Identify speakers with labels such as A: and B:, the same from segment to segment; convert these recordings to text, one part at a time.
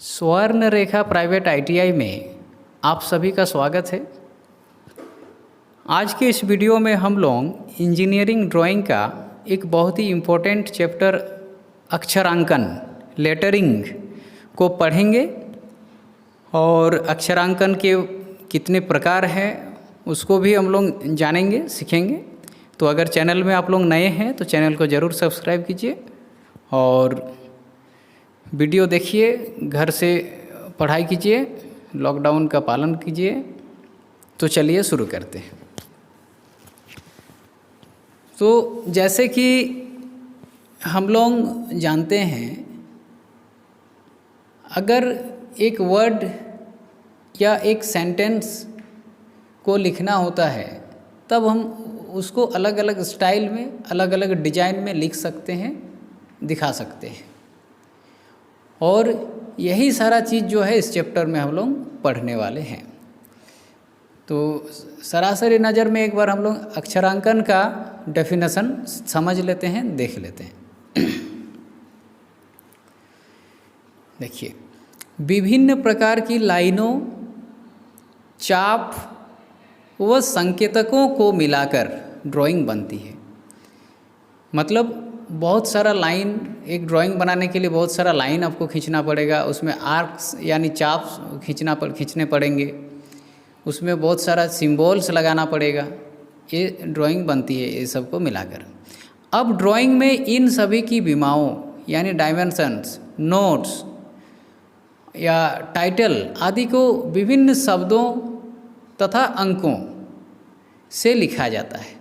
A: स्वर्ण रेखा private ITI में आप सभी का स्वागत है। आज के इस वीडियो में हम लोग इंजीनियरिंग ड्राइंग का एक बहुत ही इम्पोर्टेंट चैप्टर अक्षरांकन लेटरिंग को पढ़ेंगे और अक्षरांकन के कितने प्रकार हैं उसको भी हम लोग जानेंगे सीखेंगे। तो अगर चैनल में आप लोग नए हैं तो चैनल को ज़रूर सब्सक्राइब कीजिए और वीडियो देखिए, घर से पढ़ाई कीजिए, लॉकडाउन का पालन कीजिए। तो चलिए शुरू करते हैं। तो जैसे कि हम लोग जानते हैं, अगर एक वर्ड या एक सेंटेंस को लिखना होता है तब हम उसको अलग अलग स्टाइल में, अलग अलग डिजाइन में लिख सकते हैं, दिखा सकते हैं। और यही सारा चीज़ जो है इस चैप्टर में हम लोग पढ़ने वाले हैं। तो सरासरी नज़र में एक बार हम लोग अक्षरांकन का डेफिनेशन समझ लेते हैं, देख लेते हैं। देखिए, विभिन्न प्रकार की लाइनों, चाप व संकेतकों को मिलाकर ड्राइंग बनती है। मतलब बहुत सारा लाइन, एक ड्राइंग बनाने के लिए बहुत सारा लाइन आपको खींचना पड़ेगा, उसमें आर्क्स यानी चाप खींचने पड़ेंगे, उसमें बहुत सारा सिंबल्स लगाना पड़ेगा, ये ड्राइंग बनती है ये सब को मिलाकर। अब ड्राइंग में इन सभी की विमाओं यानी डायमेंशंस, नोट्स या टाइटल आदि को विभिन्न शब्दों तथा अंकों से लिखा जाता है,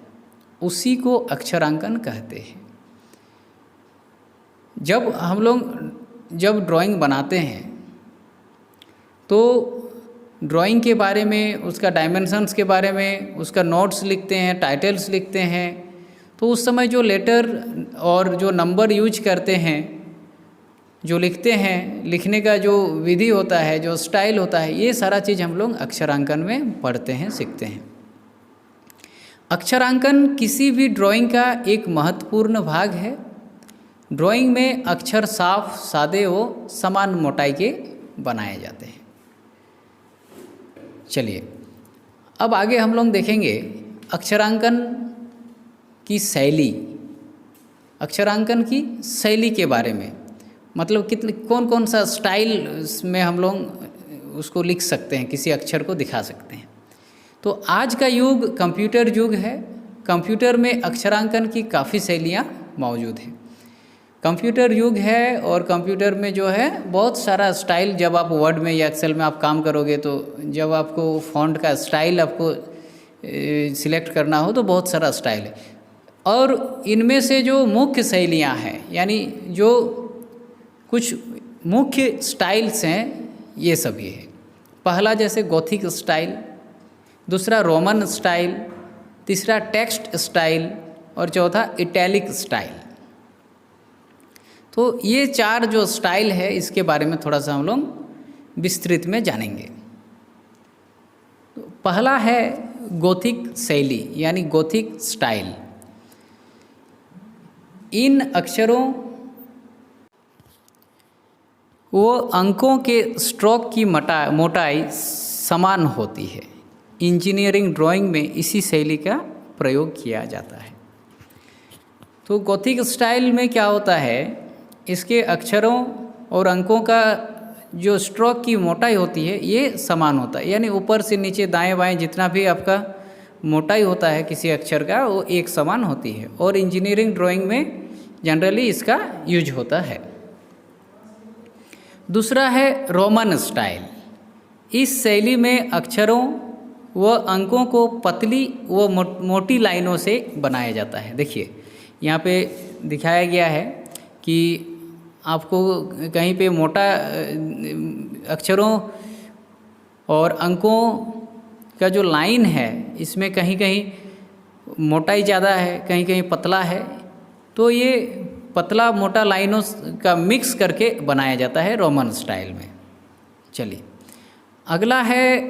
A: उसी को अक्षरांकन कहते हैं। जब हम लोग ड्राइंग बनाते हैं तो ड्राइंग के बारे में, उसका डायमेंशंस के बारे में, उसका नोट्स लिखते हैं, टाइटल्स लिखते हैं। तो उस समय जो लेटर और जो नंबर यूज करते हैं, जो लिखते हैं, लिखने का जो विधि होता है, जो स्टाइल होता है, ये सारा चीज़ हम लोग अक्षरांकन में पढ़ते हैं, सीखते हैं। अक्षरांकन किसी भी ड्राइंग का एक महत्वपूर्ण भाग है। ड्राइंग में अक्षर साफ, सादे व समान मोटाई के बनाए जाते हैं। चलिए अब आगे हम लोग देखेंगे अक्षरांकन की शैली, अक्षरांकन की शैली के बारे में। मतलब कौन कौन सा स्टाइल में हम लोग उसको लिख सकते हैं, किसी अक्षर को दिखा सकते हैं। तो आज का युग कंप्यूटर युग है। कंप्यूटर में अक्षरांकन की काफ़ी शैलियाँ मौजूद हैं। कंप्यूटर युग है और कंप्यूटर में जो है बहुत सारा स्टाइल, जब आप वर्ड में या एक्सेल में आप काम करोगे तो जब आपको फॉन्ट का स्टाइल आपको सिलेक्ट करना हो तो बहुत सारा स्टाइल है। और इनमें से जो मुख्य शैलियाँ हैं, यानी जो कुछ मुख्य स्टाइल्स हैं, ये सभी है। पहला जैसे गोथिक स्टाइल, दूसरा रोमन स्टाइल, तीसरा टेक्स्ट स्टाइल और चौथा इटैलिक स्टाइल। तो ये चार जो स्टाइल है इसके बारे में थोड़ा सा हम लोग विस्तृत में जानेंगे। तो पहला है गोथिक शैली यानी गोथिक स्टाइल। इन अक्षरों वो अंकों के स्ट्रोक की मोटाई समान होती है। इंजीनियरिंग ड्राइंग में इसी शैली का प्रयोग किया जाता है। तो गोथिक स्टाइल में क्या होता है, इसके अक्षरों और अंकों का जो स्ट्रोक की मोटाई होती है ये समान होता है, यानी ऊपर से नीचे, दाएं बाएं जितना भी आपका मोटाई होता है किसी अक्षर का वो एक समान होती है। और इंजीनियरिंग ड्राइंग में जनरली इसका यूज होता है। दूसरा है रोमन स्टाइल। इस शैली में अक्षरों व अंकों को पतली व मोटी लाइनों से बनाया जाता है। देखिए यहाँ पे दिखाया गया है कि आपको कहीं पे मोटा अक्षरों और अंकों का जो लाइन है इसमें कहीं कहीं मोटाई ज़्यादा है, कहीं कहीं पतला है। तो ये पतला मोटा लाइनों का मिक्स करके बनाया जाता है रोमन स्टाइल में। चलिए अगला है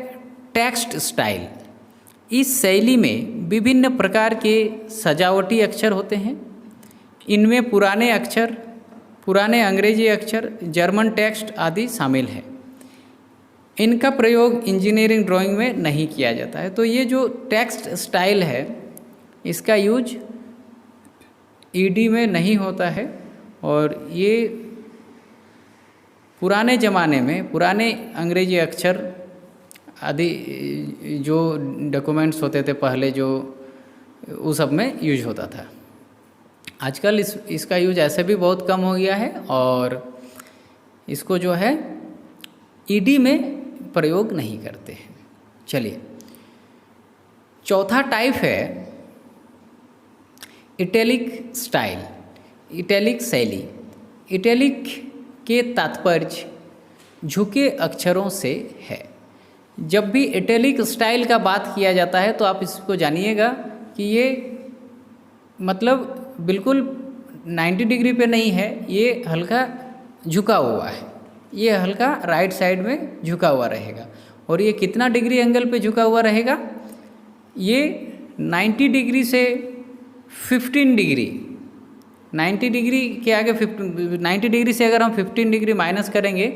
A: टेक्स्ट स्टाइल। इस शैली में विभिन्न प्रकार के सजावटी अक्षर होते हैं। इनमें पुराने अक्षर, पुराने अंग्रेजी अक्षर, जर्मन टेक्स्ट आदि शामिल है। इनका प्रयोग इंजीनियरिंग ड्राइंग में नहीं किया जाता है। तो ये जो टेक्स्ट स्टाइल है इसका यूज ईडी में नहीं होता है, और ये पुराने ज़माने में पुराने अंग्रेजी अक्षर आदि जो डॉक्यूमेंट्स होते थे पहले, जो उस सब में यूज होता था। आजकल इसका यूज ऐसे भी बहुत कम हो गया है, और इसको जो है ईडी में प्रयोग नहीं करते हैं। चलिए, चौथा टाइप है इटैलिक स्टाइल, इटैलिक शैली। इटैलिक के तात्पर्य झुके अक्षरों से है। जब भी इटैलिक स्टाइल का बात किया जाता है तो आप इसको जानिएगा कि ये मतलब बिल्कुल 90 डिग्री पे नहीं है, ये हल्का झुका हुआ है, ये हल्का राइट साइड में झुका हुआ रहेगा। और ये कितना डिग्री एंगल पे झुका हुआ रहेगा? ये 90 डिग्री से 15 डिग्री, 90 डिग्री के आगे 90 डिग्री से अगर हम 15 डिग्री माइनस करेंगे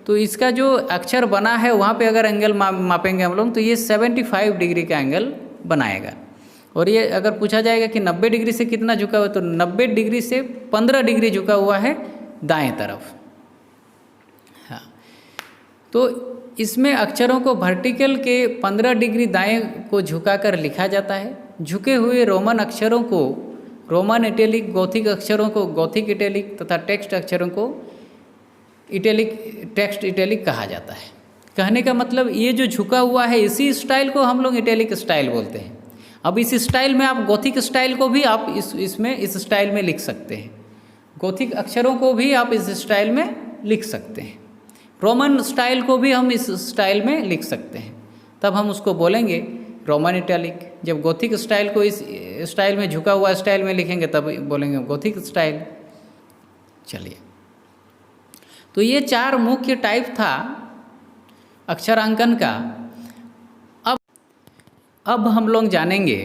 A: तो इसका जो अक्षर बना है वहाँ पे अगर एंगल मापेंगे हम लोग तो ये 75 डिग्री का एंगल बनाएगा। और ये अगर पूछा जाएगा कि 90 डिग्री से कितना झुका हुआ, तो 90 डिग्री से 15 डिग्री झुका हुआ है दाएं तरफ। हाँ, तो इसमें अक्षरों को वर्टिकल के 15 डिग्री दाएं को झुकाकर लिखा जाता है। झुके हुए रोमन अक्षरों को रोमन इटैलिक, गोथिक अक्षरों को गोथिक इटैलिक तथा टेक्स्ट अक्षरों को इटैलिक, टेक्स्ट इटैलिक कहा जाता है। कहने का मतलब ये जो झुका हुआ है इसी स्टाइल को हम लोग इटैलिक स्टाइल बोलते हैं। अब इस स्टाइल में आप गोथिक स्टाइल को भी आप इसमें इस स्टाइल में लिख सकते हैं, गोथिक अक्षरों को भी आप इस स्टाइल में लिख सकते हैं, रोमन स्टाइल को भी हम इस स्टाइल में लिख सकते हैं। तब हम उसको बोलेंगे रोमन इटैलिक। जब गोथिक स्टाइल को इस स्टाइल में झुका हुआ स्टाइल में लिखेंगे तब बोलेंगे गोथिक स्टाइल। चलिए, तो ये 4 मुख्य टाइप था अक्षरांकन का। अब हम लोग जानेंगे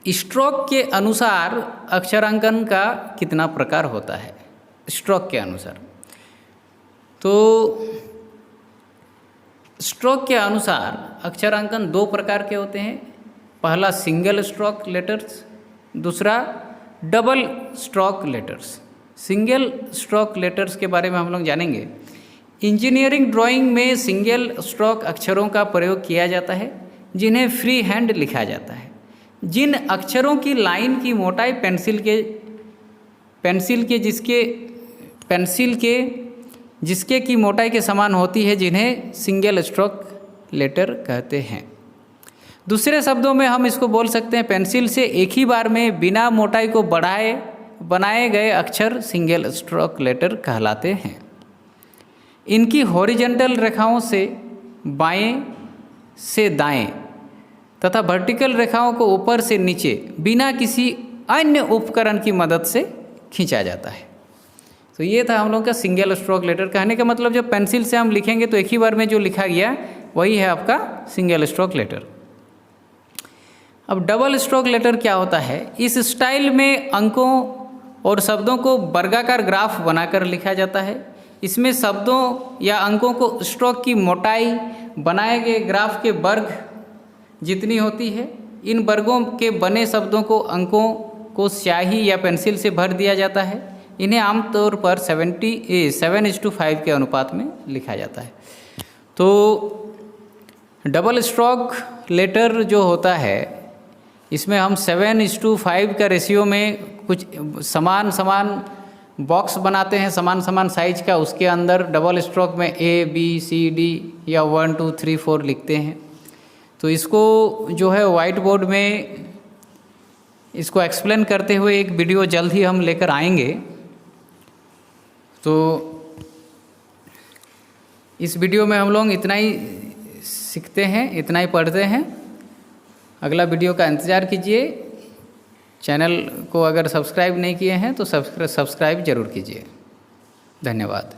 A: स्ट्रोक के अनुसार अक्षरांकन का कितना प्रकार होता है। स्ट्रोक के अनुसार, तो स्ट्रोक के अनुसार अक्षरांकन 2 प्रकार के होते हैं। पहला सिंगल स्ट्रोक लेटर्स, दूसरा double stroke letters. Single stroke letters के बारे में हम लोग जानेंगे। इंजीनियरिंग ड्राइंग में सिंगल स्ट्रोक अक्षरों का प्रयोग किया जाता है जिन्हें फ्री हैंड लिखा जाता है। जिन अक्षरों की लाइन की मोटाई जिसके की मोटाई के समान होती है, जिन्हें सिंगल स्ट्रोक लेटर कहते हैं। दूसरे शब्दों में हम इसको बोल सकते हैं, पेंसिल से एक ही बार में बिना मोटाई को बनाए गए अक्षर सिंगल स्ट्रोक लेटर कहलाते हैं। इनकी हॉरिजॉन्टल रेखाओं से बाएं से दाएं तथा वर्टिकल रेखाओं को ऊपर से नीचे बिना किसी अन्य उपकरण की मदद से खींचा जाता है। तो ये था हम लोग का सिंगल स्ट्रोक लेटर। कहने का मतलब जब पेंसिल से हम लिखेंगे तो एक ही बार में जो लिखा गया वही है आपका सिंगल स्ट्रोक लेटर। अब डबल स्ट्रोक लेटर क्या होता है? इस स्टाइल में अंकों और शब्दों को वर्गाकार ग्राफ बनाकर लिखा जाता है। इसमें शब्दों या अंकों को स्ट्रोक की मोटाई बनाए गए ग्राफ के वर्ग जितनी होती है। इन वर्गों के बने शब्दों को अंकों को स्याही या पेंसिल से भर दिया जाता है। इन्हें आमतौर पर 7:5 के अनुपात में लिखा जाता है। तो डबल स्ट्रोक लेटर जो होता है इसमें हम 7:5 का रेशियो में कुछ समान बॉक्स बनाते हैं, समान साइज का। उसके अंदर डबल स्ट्रोक में ABCD या 1 2 3 4 लिखते हैं। तो इसको जो है वाइट बोर्ड में इसको एक्सप्लेन करते हुए एक वीडियो जल्द ही हम लेकर आएंगे। तो इस वीडियो में हम लोग इतना ही सीखते हैं, इतना ही पढ़ते हैं। अगला वीडियो का इंतज़ार कीजिए। चैनल को अगर सब्सक्राइब नहीं किए हैं तो सब्सक्राइब ज़रूर कीजिए। धन्यवाद।